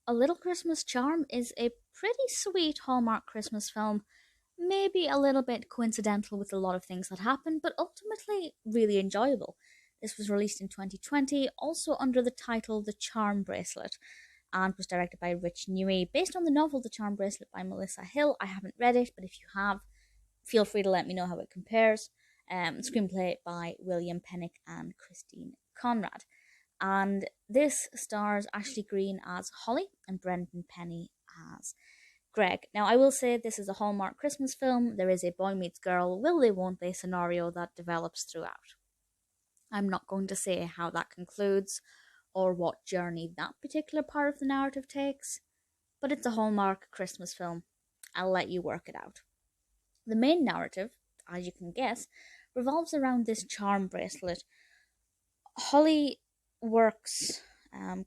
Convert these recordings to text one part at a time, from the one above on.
A Little Christmas Charm is a pretty sweet Hallmark Christmas film, maybe a little bit coincidental with a lot of things that happen, but ultimately really enjoyable. This was released in 2020, also under the title The Charm Bracelet, and was directed by Newey, based on the novel The Charm Bracelet by Melissa Hill. I haven't read it, but if you have, feel free to let me know how it compares. Screenplay by William Penick and Christine Conrad. And this stars Ashley Greene as Holly and Brendan Penny as Greg. Now, I will say this is a Hallmark Christmas film. There is a boy meets girl, will they, won't they scenario that develops throughout. I'm not going to say how that concludes or what journey that particular part of the narrative takes, but it's a Hallmark Christmas film. I'll let you work it out. The main narrative, as you can guess, revolves around this charm bracelet. Holly works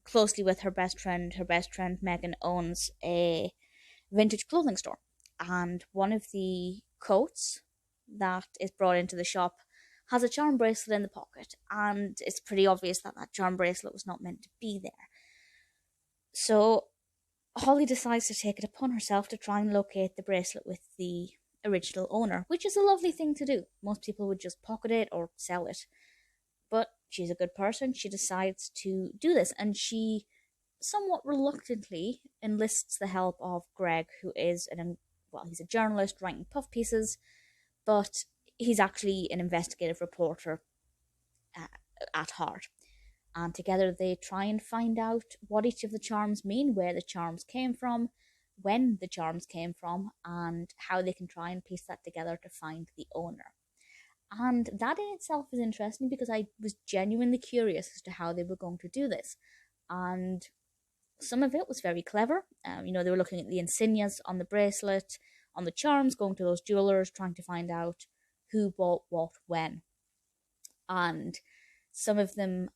closely with her best friend. Her best friend Megan owns a vintage clothing store, and one of the coats that is brought into the shop has a charm bracelet in the pocket, and it's pretty obvious that that charm bracelet was not meant to be there. So Holly decides to take it upon herself to try and locate the bracelet with the original owner, which is a lovely thing to do. Most people would just pocket it or sell it, but she's a good person. She decides to do this, and she somewhat reluctantly enlists the help of Greg, who is he's a journalist writing puff pieces, but he's actually an investigative reporter at heart. And together they try and find out what each of the charms mean, where the charms came from, when the charms came from, and how they can try and piece that together to find the owner. And that in itself is interesting because I was genuinely curious as to how they were going to do this. And some of it was very clever. They were looking at the insignias on the bracelet, on the charms, going to those jewelers, trying to find out who bought what when. And some of them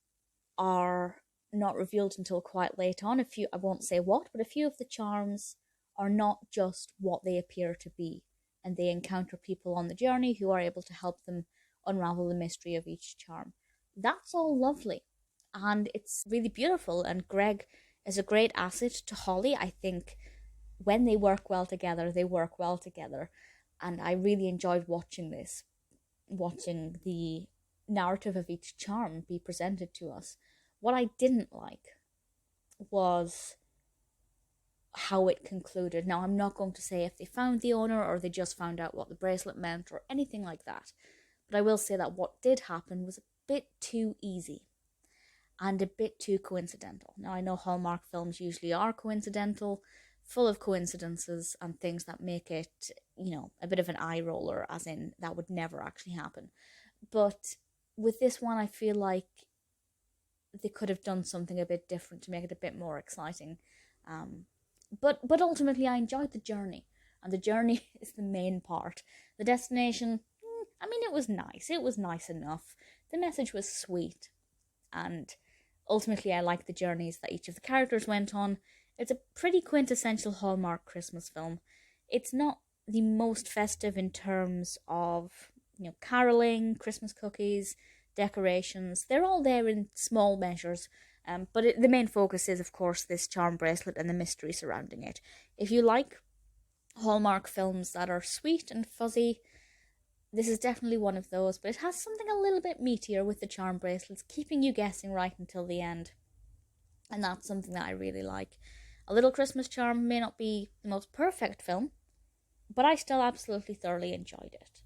are not revealed until quite late on. I won't say what, but a few of the charms are not just what they appear to be. And they encounter people on the journey who are able to help them unravel the mystery of each charm. That's all lovely. And it's really beautiful. And Greg is a great asset to Holly. I think when they work well together, they work well together. And I really enjoyed watching the narrative of each charm be presented to us. What I didn't like was how it concluded. Now, I'm not going to say if they found the owner or they just found out what the bracelet meant or anything like that. But I will say that what did happen was a bit too easy and a bit too coincidental. Now, I know Hallmark films usually are coincidental, full of coincidences and things that make it, a bit of an eye roller, as in that would never actually happen. But with this one, I feel like they could have done something a bit different to make it a bit more exciting. But ultimately, I enjoyed the journey, and the journey is the main part. The destination, it was nice. It was nice enough. The message was sweet, and ultimately, I liked the journeys that each of the characters went on. It's a pretty quintessential Hallmark Christmas film. It's not the most festive in terms of, caroling, Christmas cookies, decorations. They're all there in small measures. But the main focus is, of course, this charm bracelet and the mystery surrounding it. If you like Hallmark films that are sweet and fuzzy, this is definitely one of those, but it has something a little bit meatier with the charm bracelets, keeping you guessing right until the end. And that's something that I really like. A Little Christmas Charm may not be the most perfect film, but I still absolutely thoroughly enjoyed it.